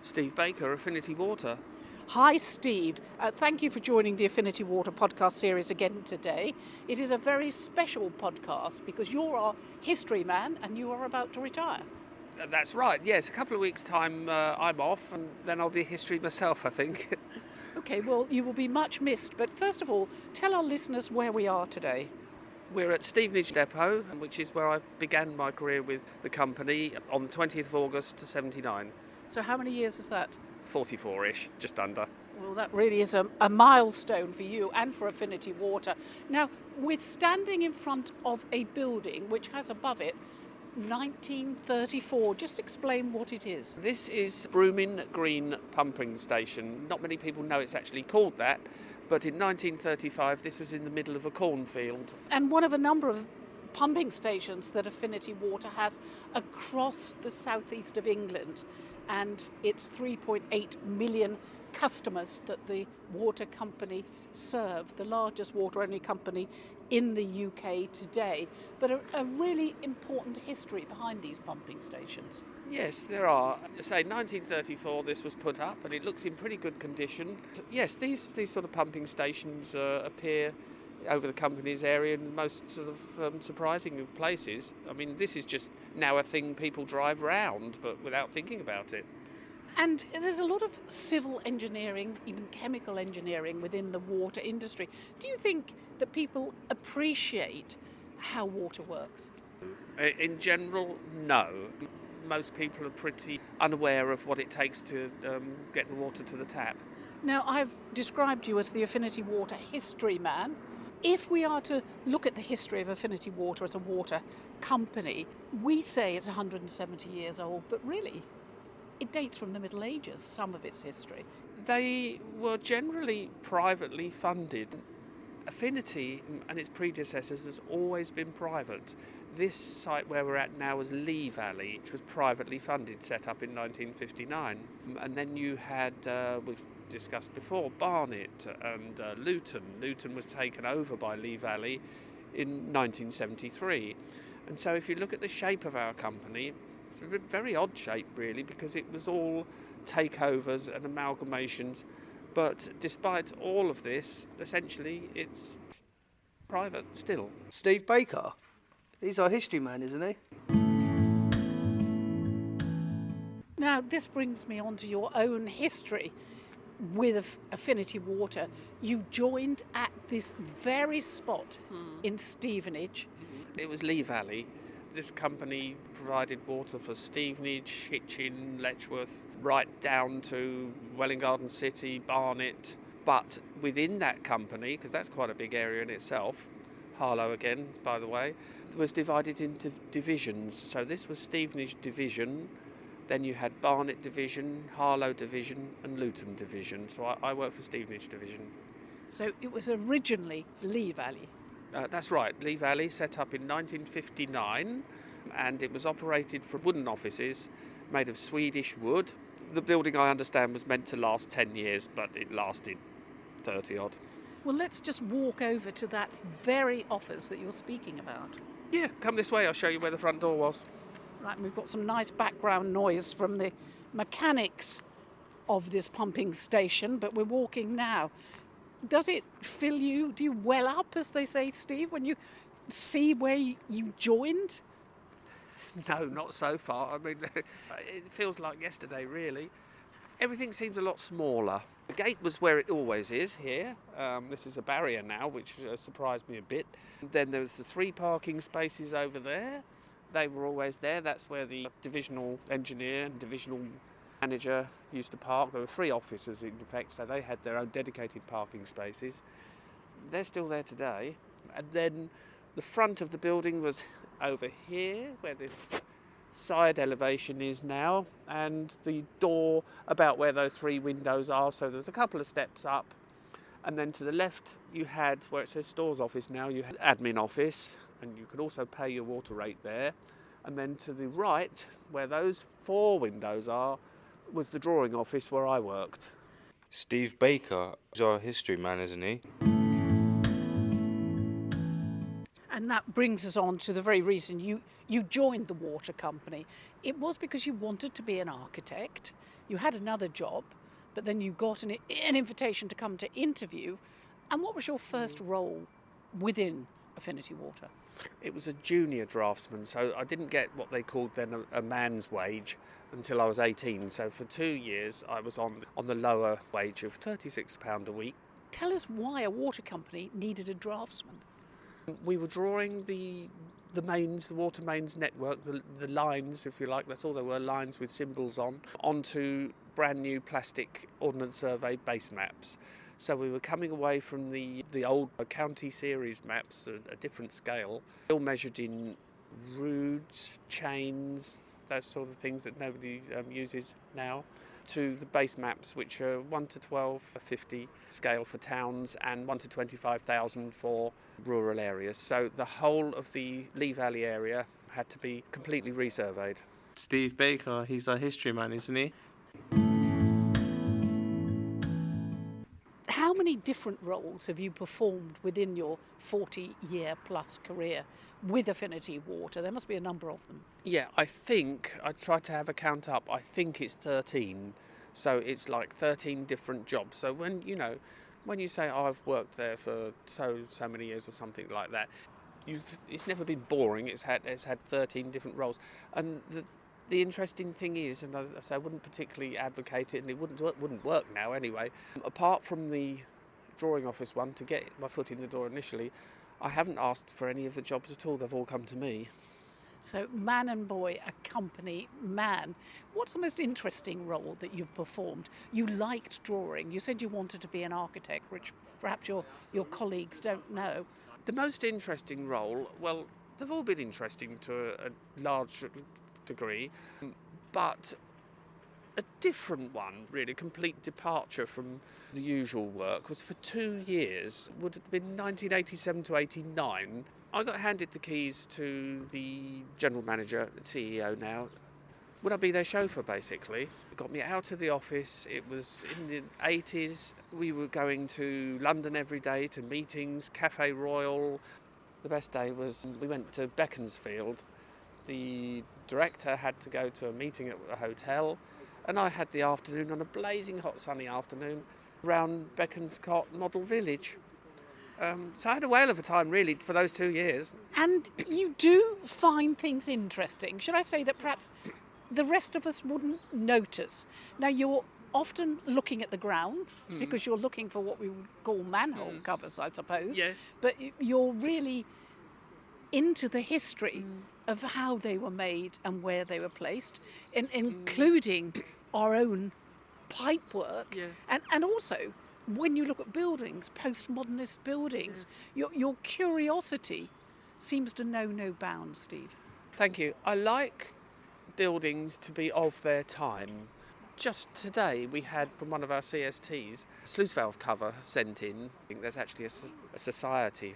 Steve Baker, Affinity Water. Hi, Steve. Thank you for joining the Affinity Water podcast series again today. It is a very special podcast because you're our history man and you are about to retire. That's right, yes. A couple of weeks' time I'm off, and then I'll be history myself, I think. Okay, well, you will be much missed, but first of all, tell our listeners where we are today. We're at Stevenage Depot, which is where I began my career with the company on the 20th of August 79. So how many years is that? 44-ish, just under. Well, that really is a milestone for you and for Affinity Water. Now, we're standing in front of a building which has above it 1934. Just explain what it is. This is Brooming Green Pumping Station. Not many people know it's actually called that, but in 1935 this was in the middle of a cornfield. And one of a number of pumping stations that Affinity Water has across the southeast of England. And it's 3.8 million customers that the water company serve, the largest water-only company in the UK today. But a really important history behind these pumping stations. Yes, there are. Say 1934 this was put up, and it looks in pretty good condition. Yes, these sort of pumping stations appear over the company's area in the most sort of surprising of places. I mean, this is just now a thing people drive round, but without thinking about it. And there's a lot of civil engineering, even chemical engineering within the water industry. Do you think that people appreciate how water works? In general, no. Most people are pretty unaware of what it takes to get the water to the tap. Now, I've described you as the Affinity Water history man. If we are to look at the history of Affinity Water as a water company, we say it's 170 years old, but really, it dates from the Middle Ages, some of its history. They were generally privately funded. Affinity and its predecessors has always been private. This site where we're at now is Lee Valley, which was privately funded, set up in 1959. And then you had, we've discussed before, Barnet and Luton. Luton was taken over by Lee Valley in 1973. And so if you look at the shape of our company, it's a very odd shape really, because it was all takeovers and amalgamations. But despite all of this, essentially it's private still. Steve Baker? He's our history man, isn't he? Now, this brings me on to your own history with Affinity Water. You joined at this very spot in Stevenage. It was Lee Valley. This company provided water for Stevenage, Hitchin, Letchworth, right down to Welwyn Garden City, Barnet. But within that company, because that's quite a big area in itself, Harlow again, by the way, was divided into divisions. So this was Stevenage Division, then you had Barnet Division, Harlow Division and Luton Division. So I work for Stevenage Division. So it was originally Lee Valley. That's right, Lee Valley, set up in 1959, and it was operated from wooden offices made of Swedish wood. The building, I understand, was meant to last 10 years, but it lasted 30 odd. Well, let's just walk over to that very office that you're speaking about. Yeah, come this way, I'll show you where the front door was. Right, we've got some nice background noise from the mechanics of this pumping station, but we're walking now. Does it fill you, do you well up, as they say, Steve, when you see where you joined? No, not so far. I mean, it feels like yesterday, really. Everything seems a lot smaller. The gate was where it always is, here. This is a barrier now, which surprised me a bit. Then there was the 3 parking spaces over there. They were always there. That's where the divisional engineer and divisional manager used to park. There were 3 officers in effect, so they had their own dedicated parking spaces. They're still there today. And then the front of the building was over here, where this side elevation is now, and the door about where those 3 windows are. So there was a couple of steps up, and then to the left you had, where it says stores office now, you had admin office, and you could also pay your water rate there. And then to the right, where those 4 windows are, was the drawing office where I worked. Steve Baker is our history man, isn't he? And And that brings us on to the very reason you joined the water company. It was because you wanted to be an architect. You had another job, but then you got an invitation to come to interview. And what was your first role within Affinity Water? It was a junior draftsman, so I didn't get what they called then a man's wage until I was 18. So for 2 years I was on the lower wage of £36 a week. Tell us why a water company needed a draftsman. We were drawing the mains, the water mains network, the lines, if you like, that's all there were, lines with symbols onto brand new plastic Ordnance Survey base maps. So we were coming away from the old county series maps, a different scale, all measured in roods, chains, those sort of things that nobody uses now, to the base maps, which are 1 to 1250 scale for towns and 1 to 25,000 for rural areas. So the whole of the Lee Valley area had to be completely resurveyed. Steve Baker, he's our history man, isn't he? How many different roles have you performed within your 40-year plus career with Affinity Water? There must be a number of them. Yeah, I think, I tried to have a count up, I think it's 13. So it's like 13 different jobs. So when you say, oh, I've worked there for so many years or something like that, it's never been boring. It's had 13 different roles. And the interesting thing is, and I wouldn't particularly advocate it, and it wouldn't work now anyway, apart from the drawing office one, to get my foot in the door initially, I haven't asked for any of the jobs at all. They've all come to me. So man and boy, a company man. What's the most interesting role that you've performed? You liked drawing. You said you wanted to be an architect, which perhaps your colleagues don't know. The most interesting role, well, they've all been interesting to a large degree, but a different one, really, complete departure from the usual work, was for 2 years, would have been 1987 to 89. I got handed the keys to the general manager, the CEO now. Would I be their chauffeur, basically? Got me out of the office. It was in the 80s. We were going to London every day to meetings, Cafe Royal. The best day was we went to Beaconsfield. The director had to go to a meeting at a hotel, and I had the afternoon, on a blazing hot sunny afternoon, around Beaconscott Model Village. So I had a whale of a time, really, for those 2 years. And you do find things interesting. Should I say that perhaps the rest of us wouldn't notice? Now, you're often looking at the ground because you're looking for what we would call manhole covers, I suppose. Yes. But you're really into the history of how they were made and where they were placed, including our own pipework. Yeah. And also, when you look at buildings, postmodernist buildings, your curiosity seems to know no bounds, Steve. Thank you. I like buildings to be of their time. Just today we had from one of our CSTs a sluice valve cover sent in. I think there's actually a society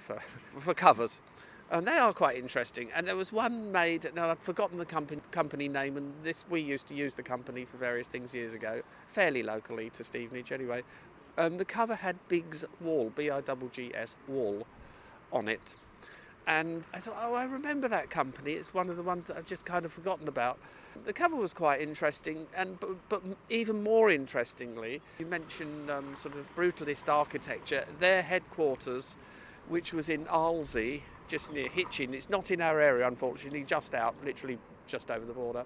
for covers. And they are quite interesting. And there was one made, now I've forgotten the company name, and we used to use the company for various things years ago, fairly locally to Stevenage anyway. The cover had Biggs Wall, Biggs Wall, on it. And I thought, oh, I remember that company. It's one of the ones that I've just kind of forgotten about. The cover was quite interesting, but even more interestingly, you mentioned sort of brutalist architecture. Their headquarters, which was in Arlesey, just near Hitchin, it's not in our area, unfortunately, just out, literally just over the border,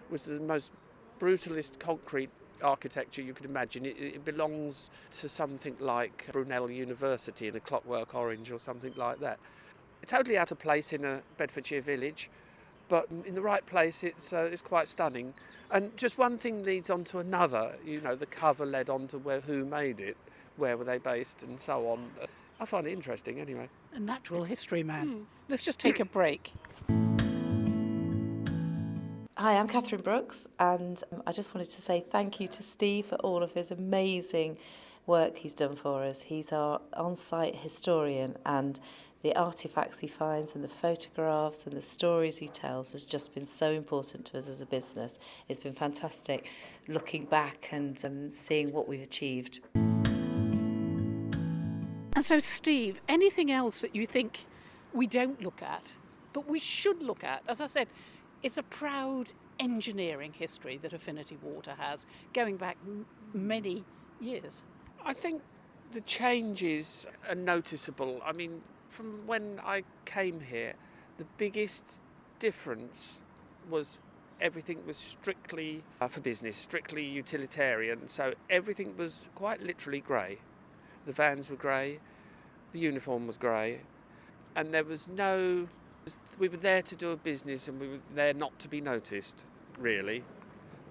was the most brutalist concrete architecture you could imagine. It belongs to something like Brunel University in A Clockwork Orange or something like that. Totally out of place in a Bedfordshire village, but in the right place it's quite stunning. And just one thing leads on to another. The cover led on to who made it, where were they based, and so on. I find it interesting anyway. A natural history man. Let's just take a break. Hi, I'm Catherine Brooks, and I just wanted to say thank you to Steve for all of his amazing work he's done for us. He's our on-site historian, and the artefacts he finds and the photographs and the stories he tells has just been so important to us as a business. It's been fantastic looking back and seeing what we've achieved. And so, Steve, anything else that you think we don't look at, but we should look at. As I said, it's a proud engineering history that Affinity Water has, going back many years. I think the changes are noticeable. I mean, from when I came here, the biggest difference was everything was strictly for business, strictly utilitarian. So everything was quite literally grey. The vans were grey, the uniform was grey, and there was no... We were there to do a business and we were there not to be noticed, really.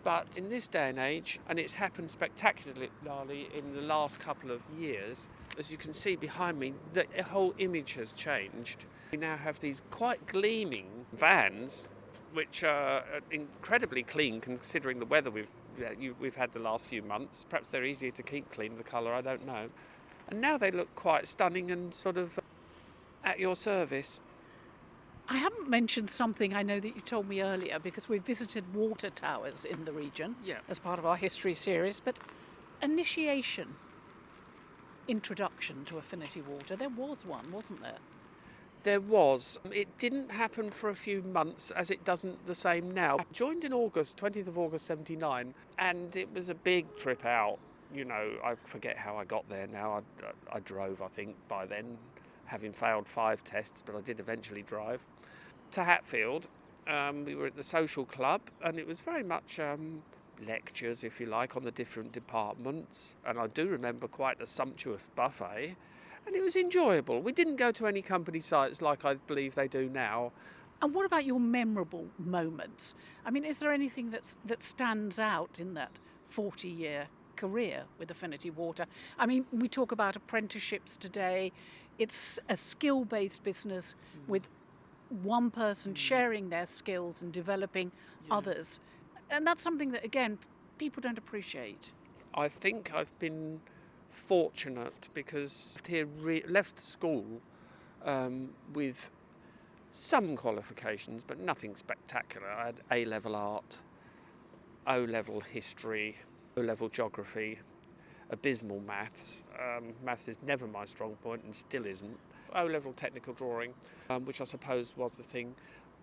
But in this day and age, and it's happened spectacularly in the last couple of years, as you can see behind me, the whole image has changed. We now have these quite gleaming vans, which are incredibly clean considering the weather we've had the last few months. Perhaps they're easier to keep clean, the colour, I don't know. And now they look quite stunning and sort of at your service. I haven't mentioned something I know that you told me earlier, because we visited water towers in the region as part of our history series, but introduction to Affinity Water, there was one, wasn't there? There was. It didn't happen for a few months, as it doesn't the same now. I joined in August, 20th of August 79, and it was a big trip out. You know, I forget how I got there now. I drove, I think, by then, having failed 5 tests, but I did eventually drive. To Hatfield, we were at the social club, and it was very much lectures, if you like, on the different departments. And I do remember quite a sumptuous buffet, and it was enjoyable. We didn't go to any company sites like I believe they do now. And what about your memorable moments? I mean, is there anything that stands out in that 40-year career with Affinity Water? I mean, we talk about apprenticeships today. It's a skill-based business with one person sharing their skills and developing others. And that's something that, again, people don't appreciate. I think I've been fortunate because here left school with some qualifications, but nothing spectacular. I had A-level art, O-level history, O-level geography, abysmal maths. Maths is never my strong point and still isn't. O-level technical drawing, which I suppose was the thing.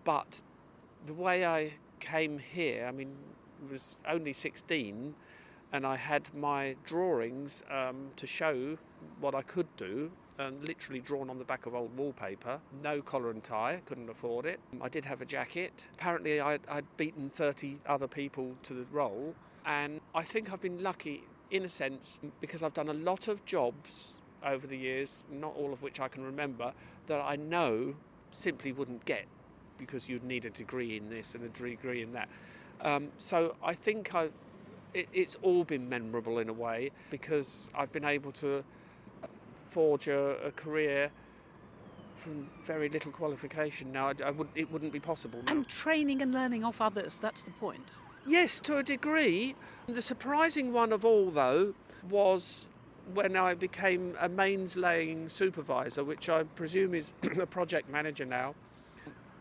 But the way I came here, I mean, I was only 16 and I had my drawings to show what I could do, and literally drawn on the back of old wallpaper. No collar and tie, couldn't afford it. I did have a jacket. Apparently I'd beaten 30 other people to the role, and I think I've been lucky in a sense because I've done a lot of jobs over the years, not all of which I can remember, that I know simply wouldn't get because you'd need a degree in this and a degree in that. So I think it's all been memorable in a way because I've been able to forge a career from very little qualification. Now, it wouldn't be possible now. And training and learning off others, that's the point. Yes, to a degree. The surprising one of all, though, was when I became a mains laying supervisor, which I presume is a project manager now.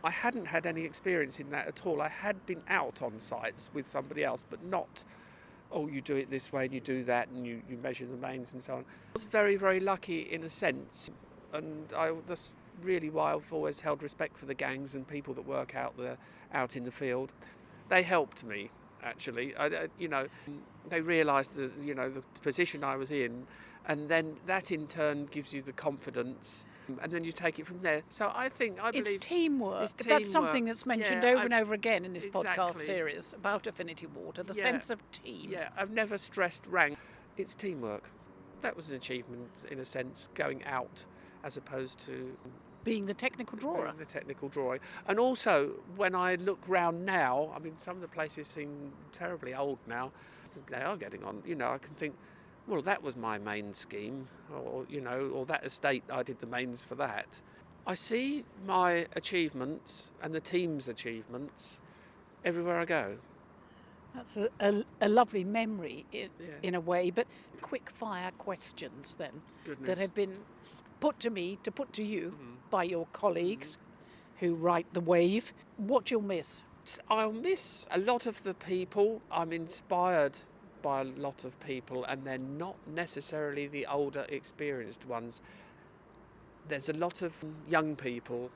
I hadn't had any experience in that at all. I had been out on sites with somebody else, but not, oh, you do it this way and you do that and you measure the mains and so on. I was very, very lucky in a sense, and that's really why I've always held respect for the gangs and people that work out in the field. They helped me, actually. They realised the position I was in, and then that in turn gives you the confidence, and then you take it from there. So I believe it's teamwork. It's teamwork. That's something that's mentioned over and over again in this podcast Exactly. series about Affinity Water, the sense of team. Yeah, I've never stressed rank. It's teamwork. That was an achievement in a sense, going out as opposed to being the technical drawer. Being the technical drawing. And also, when I look round now, I mean, some of the places seem terribly old now. They are getting on. I can think, well, that was my main scheme, or that estate, I did the mains for that. I see my achievements and the team's achievements everywhere I go. That's a lovely memory in a way, but quick fire questions then that have been put to me to put to you by your colleagues who write the wave. What you'll miss? I'll miss a lot of the people. I'm inspired by a lot of people, and they're not necessarily the older, experienced ones. There's a lot of young people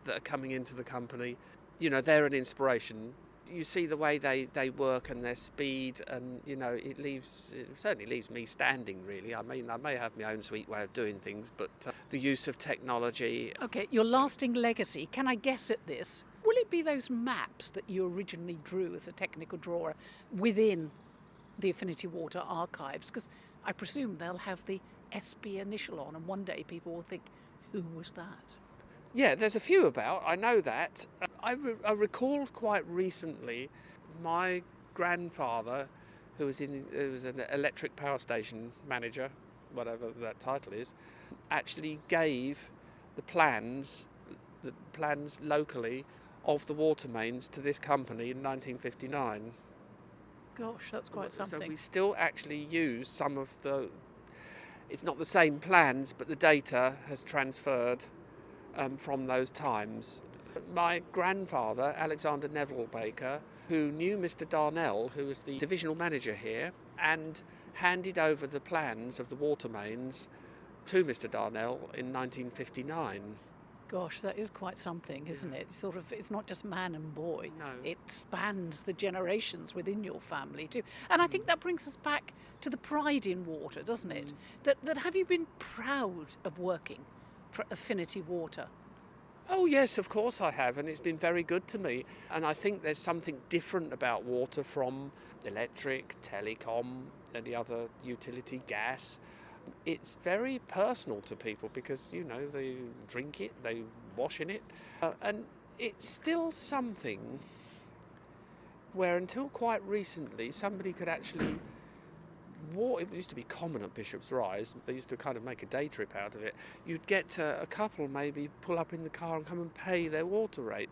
that are coming into the company. You know, they're an inspiration. You see the way they work and their speed, and you know, it certainly leaves me standing, really. I mean, I may have my own sweet way of doing things, but the use of technology. Okay, your lasting legacy, can I guess at this? Will it be those maps that you originally drew as a technical drawer within the Affinity Water archives? Because I presume they'll have the SB initial on, and one day people will think, who was that? Yeah, there's a few about, I know that. I recalled quite recently my grandfather, who was an electric power station manager, whatever that title is, actually gave the plans locally of the water mains to this company in 1959. Gosh, that's quite something. So we still actually use some of the, it's not the same plans, but the data has transferred from those times. My grandfather, Alexander Neville Baker, who knew Mr. Darnell, who was the divisional manager here, and handed over the plans of the water mains to Mr. Darnell in 1959. Gosh, that is quite something, isn't it? Sort of, it's not just man and boy. No. It spans the generations within your family too. And I think that brings us back to the pride in water, doesn't it? That have you been proud of working for Affinity Water? Oh yes, of course I have, and it's been very good to me. And I think there's something different about water from electric, telecom, any other utility, gas. It's very personal to people because, you know, they drink it, they wash in it, and it's still something where until quite recently somebody could actually walk. It used to be common at Bishop's Rise. They used to kind of make a day trip out of it. You'd get a couple maybe pull up in the car and come and pay their water rate.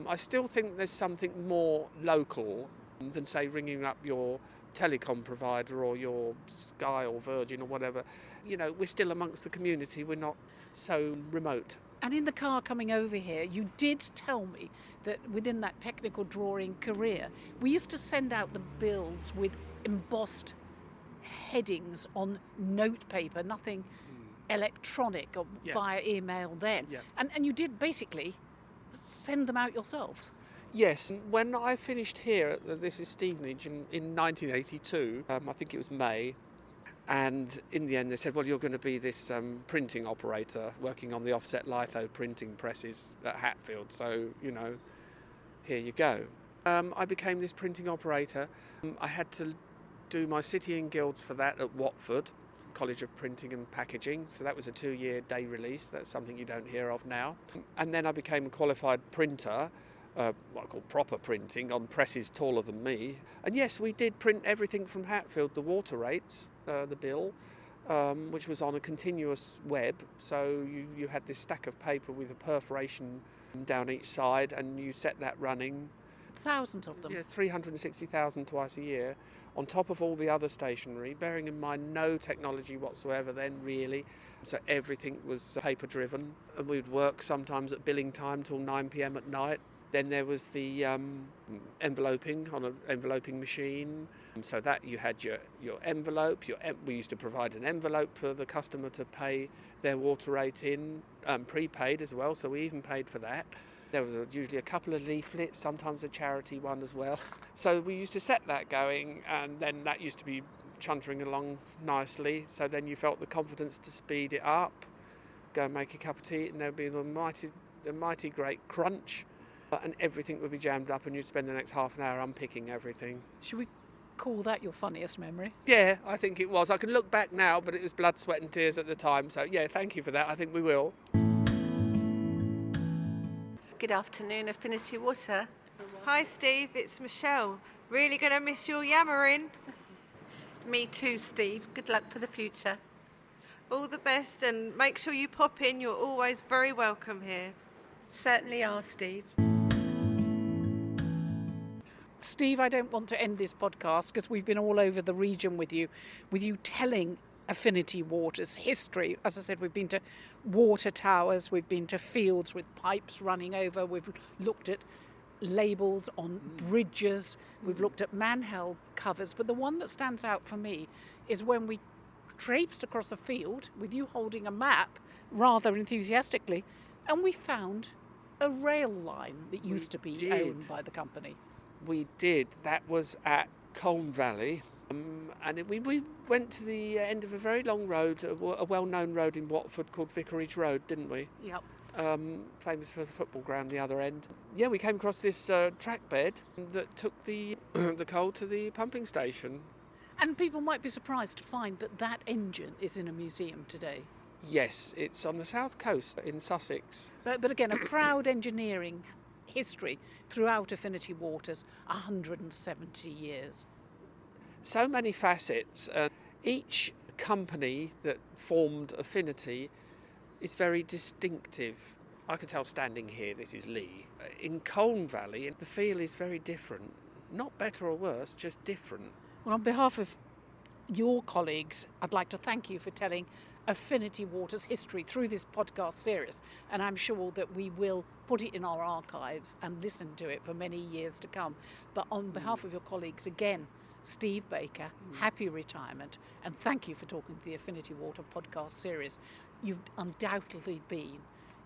I still think there's something more local than, say, ringing up your telecom provider or your Sky or Virgin or whatever. You know, we're still amongst the community. We're not so remote. And in the car coming over here, you did tell me that within that technical drawing career, we used to send out the bills with embossed headings on note paper, nothing electronic or via email then. Yeah. And you did basically send them out yourselves. Yes, when I finished here at this is Stevenage in 1982, I think it was May, and in the end they said, well, you're going to be this printing operator working on the offset litho printing presses at Hatfield, so, you know, here you go. I became this printing operator. I had to do my City and Guilds for that at Watford, College of Printing and Packaging, so that was a 2-year day release. That's something you don't hear of now. And then I became a qualified printer, what I call proper printing, on presses taller than me. And yes, we did print everything from Hatfield, the water rates, the bill, which was on a continuous web. So you had this stack of paper with a perforation down each side, and you set that running. Thousands of them. Yeah, 360,000 twice a year, on top of all the other stationery, bearing in mind no technology whatsoever then, really. So everything was paper driven, and we'd work sometimes at billing time till 9 p.m. at night. Then there was the enveloping on an enveloping machine. So that you had your envelope. We used to provide an envelope for the customer to pay their water rate in, prepaid as well, so we even paid for that. There was usually a couple of leaflets, sometimes a charity one as well. So we used to set that going, and then that used to be chuntering along nicely. So then you felt the confidence to speed it up, go and make a cup of tea, and there'd be the mighty great crunch, and everything would be jammed up, and you'd spend the next half an hour unpicking everything. Should we call that your funniest memory? Yeah, I think it was. I can look back now, but it was blood, sweat and tears at the time. So yeah, thank you for that. I think we will. Good afternoon, Affinity Water. Hi Steve, it's Michelle. Really going to miss your yammering. Me too, Steve. Good luck for the future. All the best, and make sure you pop in. You're always very welcome here. Certainly are, Steve. Steve, I don't want to end this podcast because we've been all over the region with you telling Affinity Water's history. As I said, we've been to water towers, we've been to fields with pipes running over, we've looked at labels on bridges, we've looked at manhole covers, but the one that stands out for me is when we traipsed across a field with you holding a map rather enthusiastically, and we found a rail line that used to be owned by the company. We did. That was at Colne Valley. We went to the end of a very long road, a well-known road in Watford called Vicarage Road, didn't we? Yep. Famous for the football ground the other end. Yeah, we came across this track bed that took the the coal to the pumping station. And people might be surprised to find that that engine is in a museum today. Yes, it's on the south coast in Sussex. But again, a proud engineering history throughout Affinity Waters, 170 years. So many facets. Each company that formed Affinity is very distinctive. I can tell standing here, this is Lee. In Colne Valley, the feel is very different. Not better or worse, just different. Well, on behalf of your colleagues, I'd like to thank you for telling Affinity Water's history through this podcast series, and I'm sure that we will put it in our archives and listen to it for many years to come. But on behalf of your colleagues, again, Steve Baker, happy retirement, and thank you for talking to the Affinity Water podcast series. You've undoubtedly been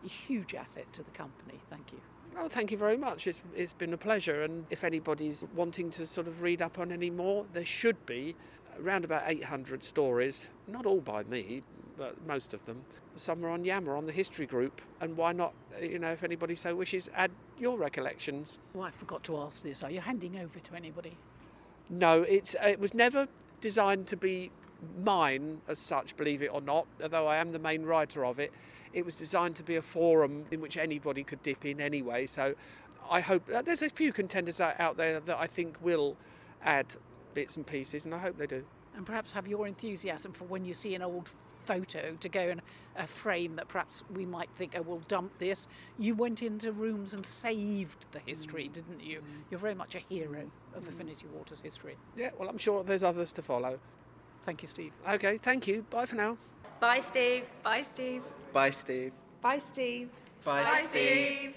a huge asset to the company. Thank you. Oh, thank you very much. It's been a pleasure, and if anybody's wanting to sort of read up on any more, there should be around about 800 stories, not all by me, but most of them. Some are on Yammer, on the history group, and why not, if anybody so wishes, add your recollections. Oh, I forgot to ask this. Are you handing over to anybody? No, it was never designed to be mine as such, believe it or not, although I am the main writer of it. It was designed to be a forum in which anybody could dip in anyway, so I hope there's a few contenders out there that I think will add bits and pieces, and I hope they do. And perhaps have your enthusiasm for when you see an old photo to go in a frame that perhaps we might think, oh, we'll dump this. You went into rooms and saved the history, didn't you? You're very much a hero of Affinity Water's history. Yeah, well, I'm sure there's others to follow. Thank you, Steve. Okay, thank you. Bye for now. Bye, Steve. Bye, Steve. Bye, Steve. Bye, Steve. Bye, Steve.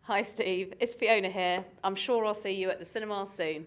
Hi Steve, it's Fiona here. I'm sure I'll see you at the cinema soon.